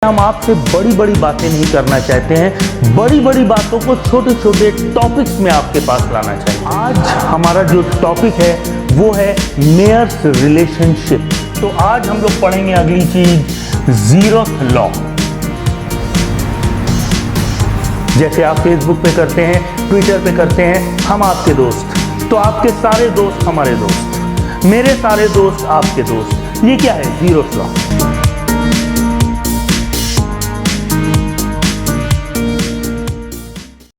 हम आपसे बड़ी बड़ी बातें नहीं करना चाहते हैं, बड़ी बड़ी बातों को छोटे छोटे टॉपिक्स में आपके पास लाना चाहिए। आज हमारा जो टॉपिक है वो है मेयर्स रिलेशनशिप। तो आज हम लोग पढ़ेंगे अगली चीज जीरोथ लॉ। जैसे आप फेसबुक पे करते हैं, ट्विटर पे करते हैं, हम आपके दोस्त, तो आपके सारे दोस्त हमारे दोस्त, मेरे सारे दोस्त आपके दोस्त। ये क्या है? Zeroth law.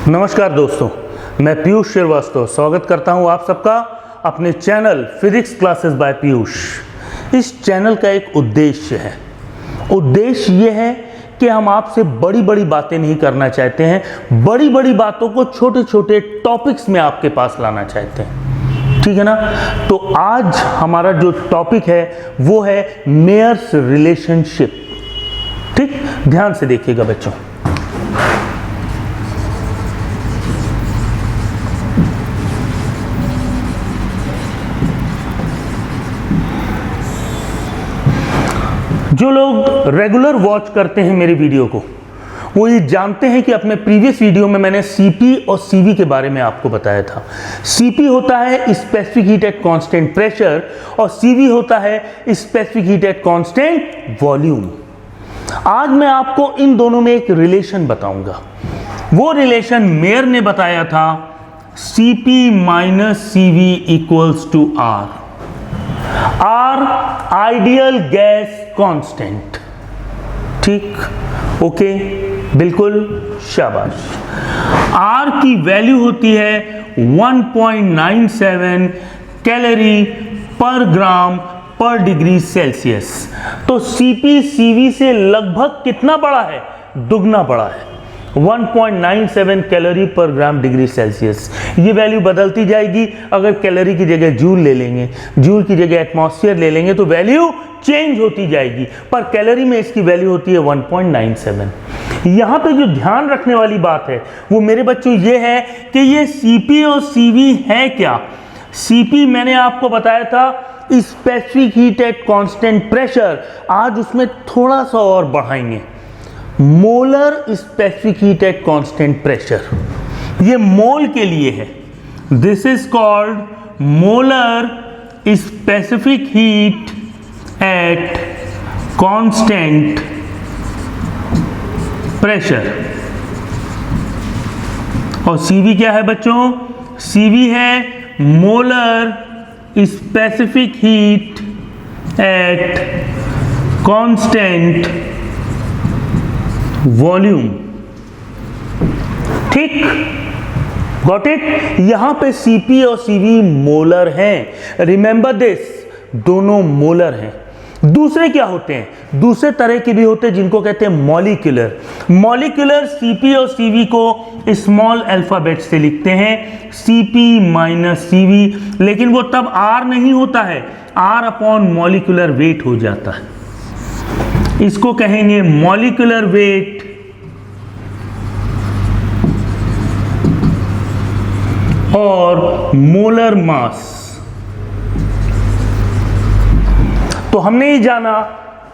नमस्कार दोस्तों, मैं पीयूष श्रीवास्तव स्वागत करता हूं आप सबका अपने channel physics classes bye Piyush. इस चैनल का एक उद्देश्य है, उद्देश्य यह है कि हम आपसे बड़ी बड़ी बातें नहीं करना चाहते हैं, बड़ी बड़ी बातों को छोटे छोटे टॉपिक्स में आपके पास लाना चाहते हैं, ठीक है ना। तो आज हमारा जो टॉपिक है वो है मेयर्स रिलेशनशिप। ठीक, ध्यान से देखिएगा बच्चों। जो लोग रेगुलर वॉच करते हैं मेरी वीडियो को, वो ये जानते हैं कि अपने प्रीवियस वीडियो में मैंने सीपी और सीवी के बारे में आपको बताया था। सीपी होता है specific heat at constant pressure और सीवी होता है specific heat at constant volume. आज मैं आपको इन दोनों में एक रिलेशन बताऊंगा। वो रिलेशन मेयर ने बताया था, CP minus CV equals to R. R ideal gas constant. ठीक, ओके, बिल्कुल, शाबाश। आर की वैल्यू होती है 1.97 कैलोरी पर ग्राम पर डिग्री सेल्सियस। तो सीपी सीवी से लगभग कितना बड़ा है? दुगना बड़ा है, 1.97 कैलोरी पर ग्राम डिग्री सेल्सियस। ये वैल्यू बदलती जाएगी। अगर कैलोरी की जगह जूल ले लेंगे, जूल की जगह एटमॉस्फेयर ले लेंगे तो वैल्यू चेंज होती जाएगी, पर कैलोरी में इसकी वैल्यू होती है 1.97। यहाँ पे जो ध्यान रखने वाली बात है वो मेरे बच्चों ये है कि ये सीपी और सीवी है क्या। सीपी मैंने आपको बताया था specific heat at constant pressure, आज उसमें थोड़ा सा और बढ़ाएंगे, molar specific heat at constant pressure. ये मोल के लिए है। This is called molar specific heat at constant pressure. और सीवी क्या है बच्चों? सीवी है molar specific heat at constant volume. ठीक, गॉट इट। यहां पे सीपी और सीवी मोलर हैं, रिमेंबर दिस, दोनों मोलर हैं। दूसरे क्या होते हैं? दूसरे तरह के भी होते हैं जिनको कहते हैं मॉलिक्यूलर। मॉलिक्यूलर सीपी और सीवी को स्मॉल अल्फाबेट से लिखते हैं, सीपी माइनस सीवी, लेकिन वो तब आर नहीं होता है, आर अपॉन मॉलिक्यूलर वेट हो जाता है। इसको कहेंगे मॉलिक्यूलर वेट और मोलर मास। तो हमने ये जाना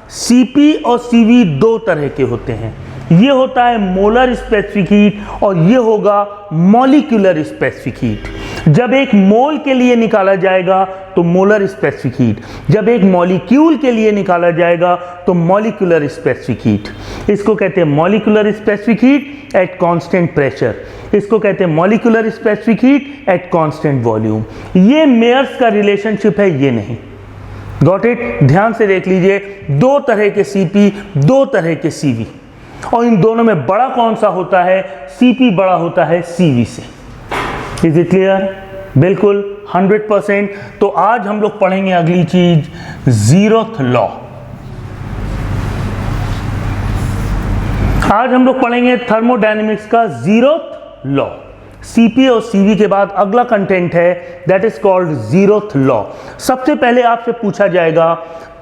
सीपी और सीवी दो तरह के होते हैं। ये होता है मोलर स्पेसिफिक हीट और ये होगा मॉलिक्यूलर स्पेसिफिक हीट। जब एक मोल के लिए निकाला जाएगा तो मोलर स्पेसिफिक हीट, जब एक मॉलिक्यूल के लिए निकाला जाएगा तो मॉलिक्यूलर स्पेसिफिक हीट। इसको कहते हैं molecular specific heat at constant pressure, इसको कहते हैं molecular specific heat at constant volume. ये मेयर्स का रिलेशनशिप है, ये नहीं। Got it. ध्यान से देख लीजिए, दो तरह के सीपी, दो तरह के सीवी, और इन दोनों में बड़ा कौन सा होता है? सीपी बड़ा होता है सीवी से। Is it clear? बिल्कुल 100%। तो आज हम लोग पढ़ेंगे अगली चीज जीरोथ लॉ। आज हम लोग पढ़ेंगे थर्मोडायनेमिक्स का जीरोथ लॉ। सीपी और सीवी के बाद अगला कंटेंट है that is called zeroth law. सबसे पहले आपसे पूछा जाएगा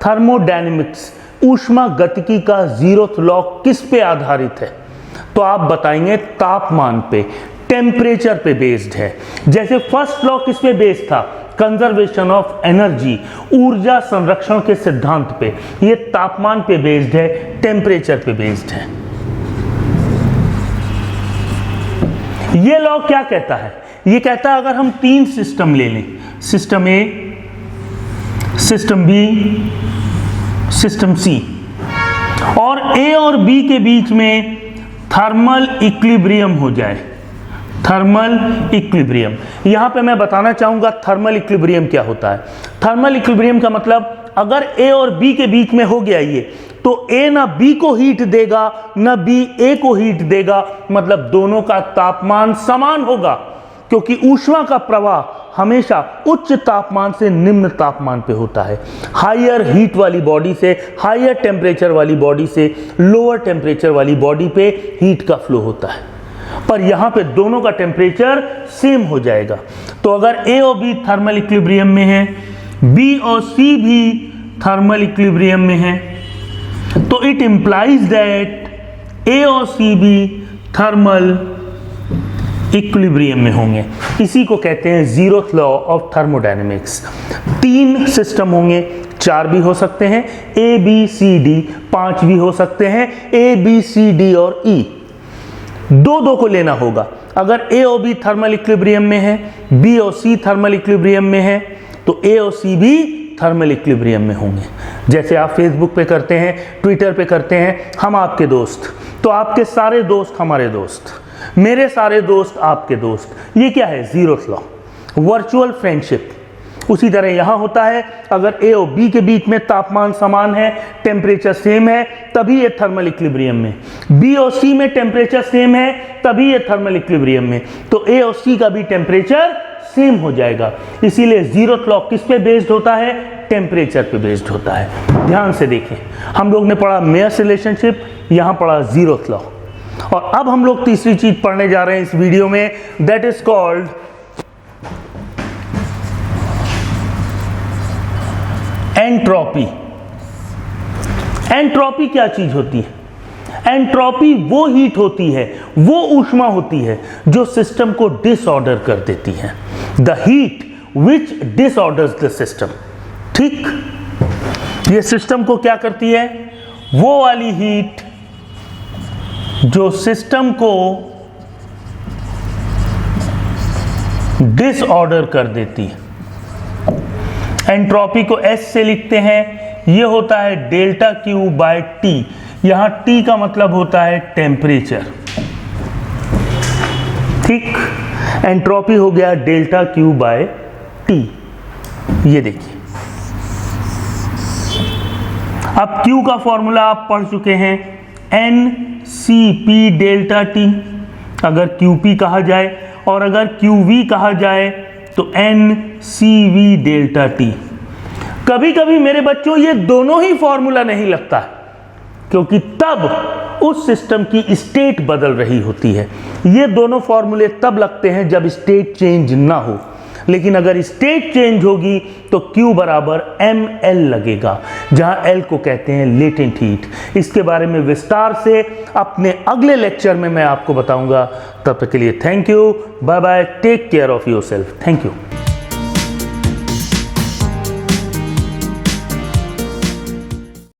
थर्मोडायनेमिक्स, ऊष्मा गतिकी का जीरोथ लॉ किस पे आधारित है? तो आप बताएंगे तापमान पे, टेम्परेचर पे बेस्ड है। जैसे फर्स्ट लॉ किस पे बेस्ड था? कंजर्वेशन ऑफ एनर्जी, ऊर्जा संरक्षण के सिद्धांत पे। ये तापमान पे बेस्ड है, टेम्परेचर पे बेस्ड है। ये लॉ क्या कहता है? ये कहता है अगर हम 3 सिस्टम ले लें, सिस्टम ए, सिस्टम बी, सिस्टम सी, और ए और बी के बीच में थर्मल इक्विलिब्रियम हो जाए, थर्मल इक्विलिब्रियम। यहां पे मैं बताना चाहूंगा थर्मल इक्विलिब्रियम क्या होता है। थर्मल इक्विलिब्रियम का मतलब अगर ए और बी के बीच में हो गया ये, तो ए ना बी को हीट देगा ना बी ए को हीट देगा, मतलब दोनों का तापमान समान होगा, क्योंकि ऊष्मा का प्रवाह हमेशा उच्च तापमान से निम्न तापमान पे होता है। हायर हीट वाली बॉडी से, हायर टेम्परेचर वाली बॉडी से लोअर टेम्परेचर वाली बॉडी पे हीट का फ्लो होता है, पर यहां पे दोनों का टेम्परेचर सेम हो जाएगा। तो अगर ए और बी थर्मल इक्विलिब्रियम में है, बी और सी भी थर्मल इक्विलिब्रियम में है, तो इट इंप्लाइज दैट ए और सी भी थर्मल इक्विलिब्रियम में होंगे। इसी को कहते हैं zeroth law of thermodynamics. 3 system होंगे, 4 भी हो सकते हैं, ए बी सी डी, 5 भी हो सकते हैं, ए बी सी डी और ई। 2 को लेना होगा। अगर ए और बी थर्मल इक्विलिब्रियम में है, बी और सी थर्मल इक्विलिब्रियम में है, तो ए और सी भी थर्मल इक्विलिब्रियम में होंगे। जैसे आप फेसबुक पे करते हैं, ट्विटर पे करते हैं, हम आपके दोस्त, तो आपके सारे दोस्त हमारे दोस्त, मेरे सारे दोस्त आपके दोस्त। ये क्या है? Zeroth law, virtual friendship. उसी तरह यहां होता है, अगर ए और बी के बीच में तापमान समान है, टेम्परेचर सेम है, तभी ये थर्मल इक्विलिब्रियम में। बी और सी में टेम्परेचर सेम है, तभी ये थर्मल इक्विलिब्रियम में। तो ए और सी का भी टेम्परेचर सेम हो जाएगा। इसीलिए जीरोथ लॉ किस पे बेस्ड होता है? टेम्परेचर पे बेस्ड होता है। ध्यान से देखें, हम लोग ने पढ़ा मेयर्स रिलेशनशिप, यहां पढ़ा जीरोथ लॉ, और अब हम लोग तीसरी चीज पढ़ने जा रहे हैं इस वीडियो में, that is called entropy. Entropy क्या चीज होती है? एंट्रोपी वो हीट होती है, वो ऊष्मा होती है जो सिस्टम को डिसऑर्डर कर देती है। The heat which disorders the system. ठीक, ये सिस्टम को क्या करती है? वो वाली हीट जो सिस्टम को डिसऑर्डर कर देती है। एंट्रोपी को एस से लिखते हैं, ये होता है डेल्टा क्यू बाय टी। यहां टी का मतलब होता है टेम्परेचर। ठीक, एंट्रोपी हो गया डेल्टा क्यू बाय टी। ये देखिए, अब क्यू का फॉर्मूला आप पढ़ चुके हैं, N C P delta T अगर क्यू पी कहा जाए, और अगर क्यू वी कहा जाए तो N C V delta T. कभी कभी मेरे बच्चों ये दोनों ही फॉर्मूला नहीं लगता, क्योंकि तब उस सिस्टम की स्टेट बदल रही होती है। ये दोनों फॉर्मूले तब लगते हैं जब स्टेट चेंज ना हो, लेकिन अगर स्टेट चेंज होगी तो Q बराबर ml लगेगा, जहां L को कहते हैं लेटेंट हीट। इसके बारे में विस्तार से अपने अगले लेक्चर में मैं आपको बताऊंगा। तब तक के लिए thank you, bye bye, take care of yourself, thank you.